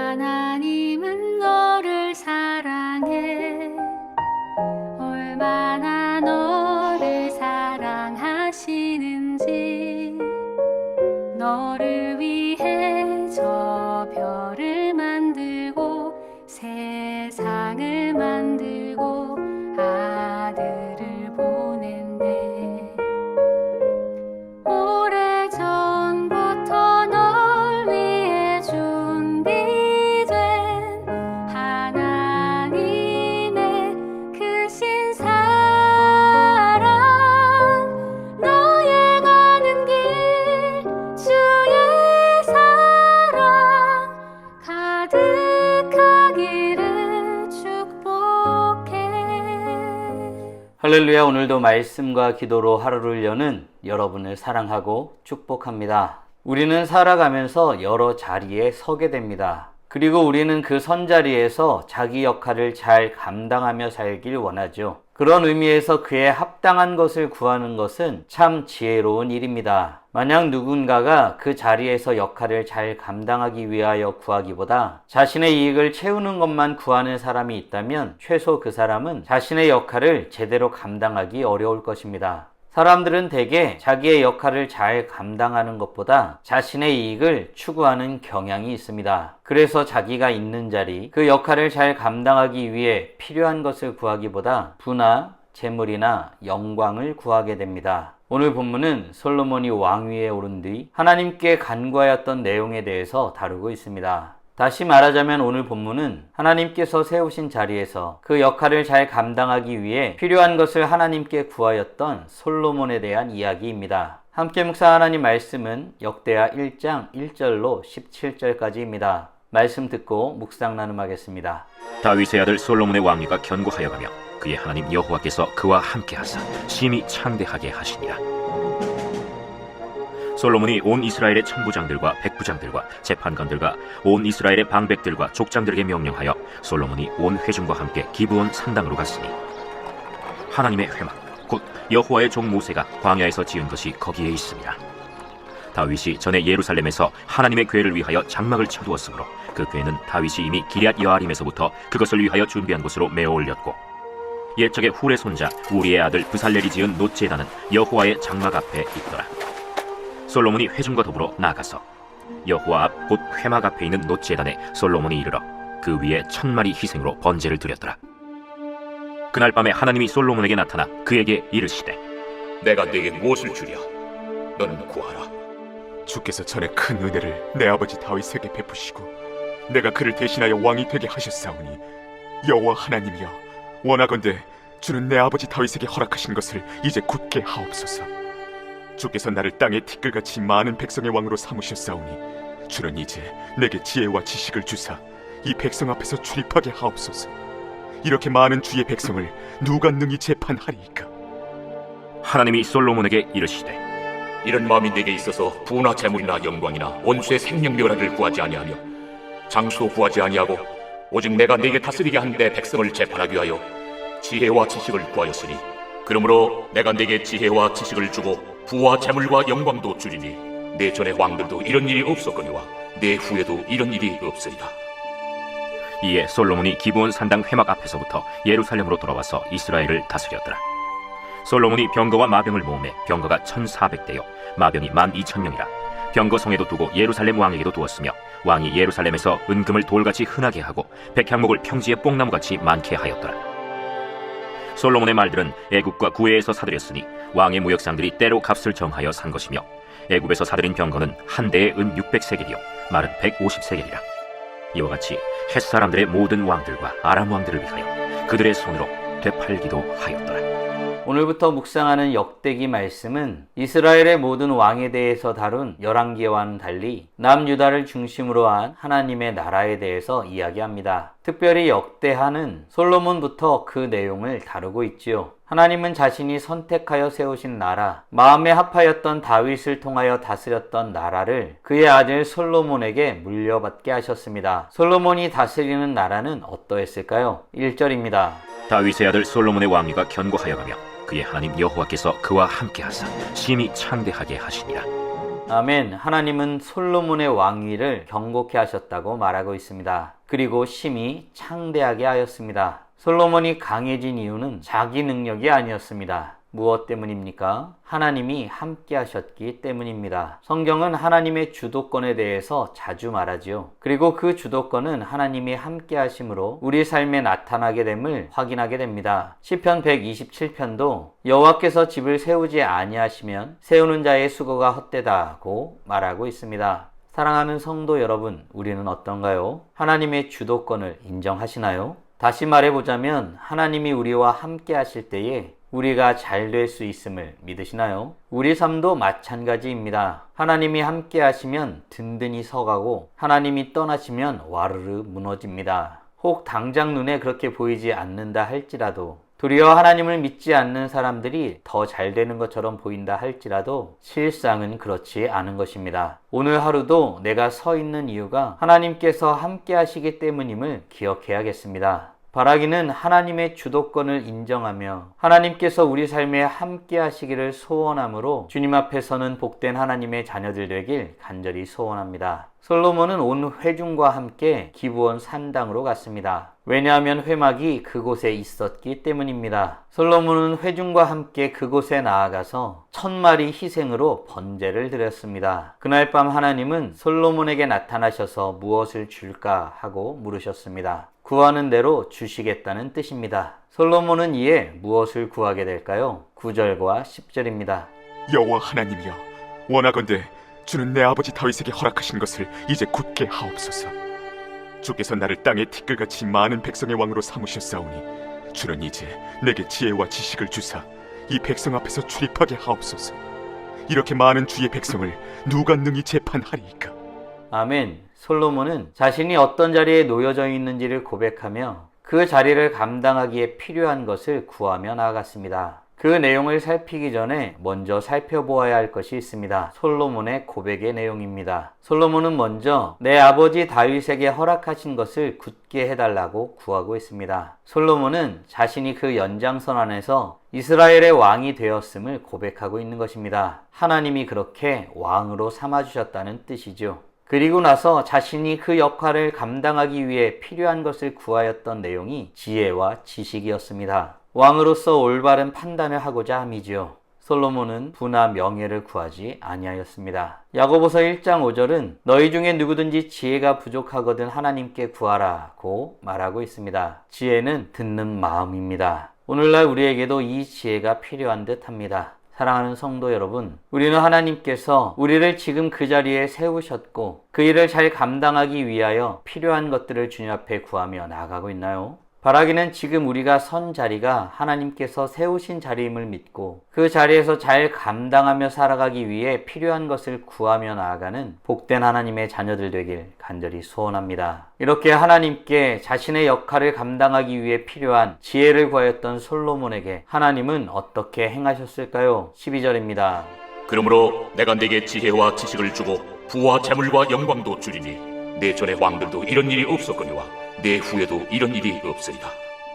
하나님은 너를 사랑해. 얼마나 너를 사랑하시는지. 너를 위해 저 별을 만들고 세상을 만들고 아들을 보낸대. 오래전부터 널 위해 준비된 하나님의 크신 사랑. 너의 가는 길 주의 사랑 가득하기를 축복해. 할렐루야. 오늘도 말씀과 기도로 하루를 여는 여러분을 사랑하고 축복합니다. 우리는 살아가면서 여러 자리에 서게 됩니다. 그리고 우리는 그 선 자리에서 자기 역할을 잘 감당하며 살길 원하죠. 그런 의미에서 그에 합당한 것을 구하는 것은 참 지혜로운 일입니다. 만약 누군가가 그 자리에서 역할을 잘 감당하기 위하여 구하기보다 자신의 이익을 채우는 것만 구하는 사람이 있다면 최소 그 사람은 자신의 역할을 제대로 감당하기 어려울 것입니다. 사람들은 대개 자기의 역할을 잘 감당하는 것보다 자신의 이익을 추구하는 경향이 있습니다. 그래서 자기가 있는 자리, 그 역할을 잘 감당하기 위해 필요한 것을 구하기보다 부나 재물이나 영광을 구하게 됩니다. 오늘 본문은 솔로몬이 왕위에 오른 뒤 하나님께 간구하였던 내용에 대해서 다루고 있습니다. 다시 말하자면 오늘 본문은 하나님께서 세우신 자리에서 그 역할을 잘 감당하기 위해 필요한 것을 하나님께 구하였던 솔로몬에 대한 이야기입니다. 함께 묵상하는 하나님 말씀은 역대하 1장 1절로 17절까지입니다. 말씀 듣고 묵상 나눔하겠습니다. 다윗의 아들 솔로몬의 왕위가 견고하여 가며 그의 하나님 여호와께서 그와 함께하사 심히 창대하게 하시니라. 솔로몬이 온 이스라엘의 천부장들과 백부장들과 재판관들과 온 이스라엘의 방백들과 족장들에게 명령하여 솔로몬이 온 회중과 함께 기브온 산당으로 갔으니 하나님의 회막 곧 여호와의 종 모세가 광야에서 지은 것이 거기에 있습니다. 다윗이 전에 예루살렘에서 하나님의 궤를 위하여 장막을 쳐두었으므로 그 궤는 다윗이 이미 기럇 여아림에서부터 그것을 위하여 준비한 곳으로 메어 올렸고 옛적에 훌의 손자 우리의 아들 브살렐이 지은 놋제단은 여호와의 장막 앞에 있더라. 솔로몬이 회중과 더불어 나가서 여호와 앞 곧 회막 앞에 있는 놋제단에 솔로몬이 이르러 그 위에 1000마리 희생으로 번제를 드렸더라. 그날 밤에 하나님이 솔로몬에게 나타나 그에게 이르시되 내가 네게 무엇을 주랴? 너는 구하라. 주께서 전에 큰 은혜를 내 아버지 다윗에게 베푸시고 내가 그를 대신하여 왕이 되게 하셨사오니 여호와 하나님이여, 원하건대 주는 내 아버지 다윗에게 허락하신 것을 이제 굳게 하옵소서. 주께서 나를 땅의 티끌같이 많은 백성의 왕으로 삼으셨사오니 주는 이제 내게 지혜와 지식을 주사 이 백성 앞에서 출입하게 하옵소서. 이렇게 많은 주의 백성을 누가 능히 재판하리이까? 하나님이 솔로몬에게 이르시되 이런 마음이 네게 있어서 부나 재물이나 영광이나 원수의 생명멸화를 구하지 아니하며 장수도 구하지 아니하고 오직 내가 네게 다스리게 한 내 백성을 재판하기 위하여 지혜와 지식을 구하였으니 그러므로 내가 네게 지혜와 지식을 주고 부와 재물과 영광도 주리니 내 전의 왕들도 이런 일이 없었거니와 내 후에도 이런 일이 없으리라. 이에 솔로몬이 기브온 산당 회막 앞에서부터 예루살렘으로 돌아와서 이스라엘을 다스렸더라. 솔로몬이 병거와 마병을 모으매 병거가 1400대요 마병이 12,000명이라. 병거성에도 두고 예루살렘 왕에게도 두었으며 왕이 예루살렘에서 은금을 돌같이 흔하게 하고 백향목을 평지에 뽕나무같이 많게 하였더라. 솔로몬의 말들은 애굽과 구해에서 사들였으니 왕의 무역상들이 때로 값을 정하여 산 것이며 애굽에서 사들인 병거는 한 대에 은 600세겔이요 말은 150세겔이라. 이와 같이 햇사람들의 모든 왕들과 아람 왕들을 위하여 그들의 손으로 되팔기도 하였더라. 오늘부터 묵상하는 역대기 말씀은 이스라엘의 모든 왕에 대해서 다룬 열왕기와는 달리 남유다를 중심으로 한 하나님의 나라에 대해서 이야기합니다. 특별히 역대하는 솔로몬부터 그 내용을 다루고 있지요. 하나님은 자신이 선택하여 세우신 나라, 마음에 합하였던 다윗을 통하여 다스렸던 나라를 그의 아들 솔로몬에게 물려받게 하셨습니다. 솔로몬이 다스리는 나라는 어떠했을까요? 1절입니다. 다윗의 아들 솔로몬의 왕위가 견고하여 가며 그의 하나님 여호와께서 그와 함께하사 심히 창대하게 하시니라. 아멘. 하나님은 솔로몬의 왕위를 경고케 하셨다고 말하고 있습니다. 그리고 심히 창대하게 하였습니다. 솔로몬이 강해진 이유는 자기 능력이 아니었습니다. 무엇 때문입니까? 하나님이 함께 하셨기 때문입니다. 성경은 하나님의 주도권에 대해서 자주 말하지요. 그리고 그 주도권은 하나님이 함께 하심으로 우리 삶에 나타나게 됨을 확인하게 됩니다. 시편 127편도 여호와께서 집을 세우지 아니하시면 세우는 자의 수고가 헛되다고 말하고 있습니다. 사랑하는 성도 여러분, 우리는 어떤가요? 하나님의 주도권을 인정하시나요? 다시 말해보자면 하나님이 우리와 함께 하실 때에 우리가 잘 될 수 있음을 믿으시나요? 우리 삶도 마찬가지입니다. 하나님이 함께 하시면 든든히 서가고 하나님이 떠나시면 와르르 무너집니다. 혹 당장 눈에 그렇게 보이지 않는다 할지라도 도리어 하나님을 믿지 않는 사람들이 더 잘 되는 것처럼 보인다 할지라도 실상은 그렇지 않은 것입니다. 오늘 하루도 내가 서 있는 이유가 하나님께서 함께 하시기 때문임을 기억해야겠습니다. 바라기는 하나님의 주도권을 인정하며 하나님께서 우리 삶에 함께 하시기를 소원하므로 주님 앞에서는 복된 하나님의 자녀들 되길 간절히 소원합니다. 솔로몬은 온 회중과 함께 기브온 산당으로 갔습니다. 왜냐하면 회막이 그곳에 있었기 때문입니다. 솔로몬은 회중과 함께 그곳에 나아가서 1000마리 희생으로 번제를 드렸습니다. 그날 밤 하나님은 솔로몬에게 나타나셔서 무엇을 줄까 하고 물으셨습니다. 구하는 대로 주시겠다는 뜻입니다. 솔로몬은 이에 무엇을 구하게 될까요? 9절과 10절입니다. 여호와 하나님이여, 원하건대 주는 내 아버지 다윗에게 허락하신 것을 이제 굳게 하옵소서. 주께서 나를 땅의 티끌같이 많은 백성의 왕으로 삼으셨사오니 주는 이제 내게 지혜와 지식을 주사 이 백성 앞에서 출입하게 하옵소서. 이렇게 많은 주의 백성을 누가 능히 재판하리이까? 아멘. 솔로몬은 자신이 어떤 자리에 놓여져 있는지를 고백하며 그 자리를 감당하기에 필요한 것을 구하며 나아갔습니다. 그 내용을 살피기 전에 먼저 살펴보아야 할 것이 있습니다. 솔로몬의 고백의 내용입니다. 솔로몬은 먼저 내 아버지 다윗에게 허락하신 것을 굳게 해달라고 구하고 있습니다. 솔로몬은 자신이 그 연장선 안에서 이스라엘의 왕이 되었음을 고백하고 있는 것입니다. 하나님이 그렇게 왕으로 삼아주셨다는 뜻이죠. 그리고 나서 자신이 그 역할을 감당하기 위해 필요한 것을 구하였던 내용이 지혜와 지식이었습니다. 왕으로서 올바른 판단을 하고자 함이지요. 솔로몬은 부나 명예를 구하지 아니하였습니다. 야고보서 1장 5절은 너희 중에 누구든지 지혜가 부족하거든 하나님께 구하라고 말하고 있습니다. 지혜는 듣는 마음입니다. 오늘날 우리에게도 이 지혜가 필요한 듯 합니다. 사랑하는 성도 여러분, 우리는 하나님께서 우리를 지금 그 자리에 세우셨고 그 일을 잘 감당하기 위하여 필요한 것들을 주님 앞에 구하며 나아가고 있나요? 바라기는 지금 우리가 선 자리가 하나님께서 세우신 자리임을 믿고 그 자리에서 잘 감당하며 살아가기 위해 필요한 것을 구하며 나아가는 복된 하나님의 자녀들 되길 간절히 소원합니다. 이렇게 하나님께 자신의 역할을 감당하기 위해 필요한 지혜를 구하였던 솔로몬에게 하나님은 어떻게 행하셨을까요? 12절입니다. 그러므로 내가 네게 지혜와 지식을 주고 부와 재물과 영광도 주리니 내 전의 왕들도 이런 일이 없었거니와 내 후에도 이런 일이 없으리라.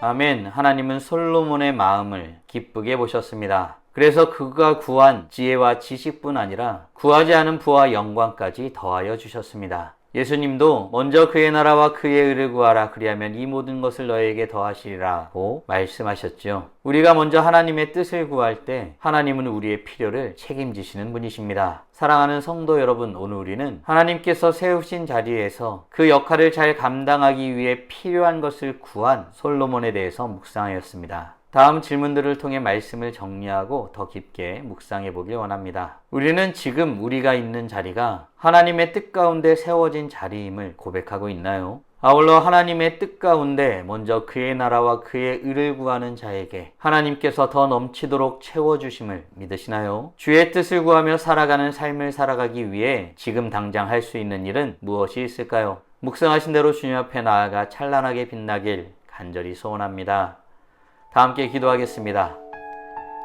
아멘. 하나님은 솔로몬의 마음을 기쁘게 보셨습니다. 그래서 그가 구한 지혜와 지식뿐 아니라 구하지 않은 부와 영광까지 더하여 주셨습니다. 예수님도 먼저 그의 나라와 그의 의를 구하라, 그리하면 이 모든 것을 너에게 더하시리라고 말씀하셨죠. 우리가 먼저 하나님의 뜻을 구할 때 하나님은 우리의 필요를 책임지시는 분이십니다. 사랑하는 성도 여러분, 오늘 우리는 하나님께서 세우신 자리에서 그 역할을 잘 감당하기 위해 필요한 것을 구한 솔로몬에 대해서 묵상하였습니다. 다음 질문들을 통해 말씀을 정리하고 더 깊게 묵상해 보길 원합니다. 우리는 지금 우리가 있는 자리가 하나님의 뜻 가운데 세워진 자리임을 고백하고 있나요? 아울러 하나님의 뜻 가운데 먼저 그의 나라와 그의 의를 구하는 자에게 하나님께서 더 넘치도록 채워주심을 믿으시나요? 주의 뜻을 구하며 살아가는 삶을 살아가기 위해 지금 당장 할 수 있는 일은 무엇이 있을까요? 묵상하신 대로 주님 앞에 나아가 찬란하게 빛나길 간절히 소원합니다. 다 함께 기도하겠습니다.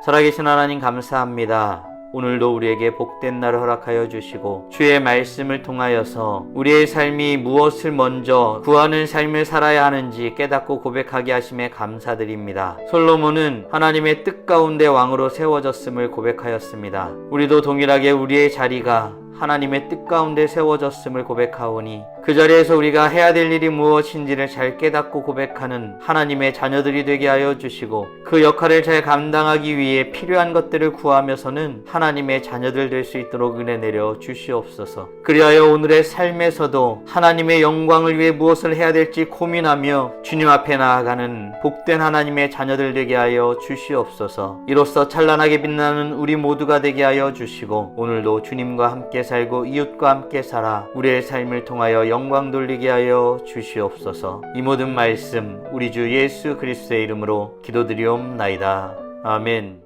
살아계신 하나님 감사합니다. 오늘도 우리에게 복된 날을 허락하여 주시고 주의 말씀을 통하여서 우리의 삶이 무엇을 먼저 구하는 삶을 살아야 하는지 깨닫고 고백하게 하심에 감사드립니다. 솔로몬은 하나님의 뜻 가운데 왕으로 세워졌음을 고백하였습니다. 우리도 동일하게 우리의 자리가 하나님의 뜻 가운데 세워졌음을 고백하오니 그 자리에서 우리가 해야 될 일이 무엇인지를 잘 깨닫고 고백하는 하나님의 자녀들이 되게 하여 주시고 그 역할을 잘 감당하기 위해 필요한 것들을 구하면서는 하나님의 자녀들 될 수 있도록 은혜 내려 주시옵소서. 그리하여 오늘의 삶에서도 하나님의 영광을 위해 무엇을 해야 될지 고민하며 주님 앞에 나아가는 복된 하나님의 자녀들 되게 하여 주시옵소서. 이로써 찬란하게 빛나는 우리 모두가 되게 하여 주시고 오늘도 주님과 함께 살고 이웃과 함께 살아 우리의 삶을 통하여 영광 돌리게 하여 주시옵소서. 이 모든 말씀 우리 주 예수 그리스도의 이름으로 기도드리옵나이다. 아멘.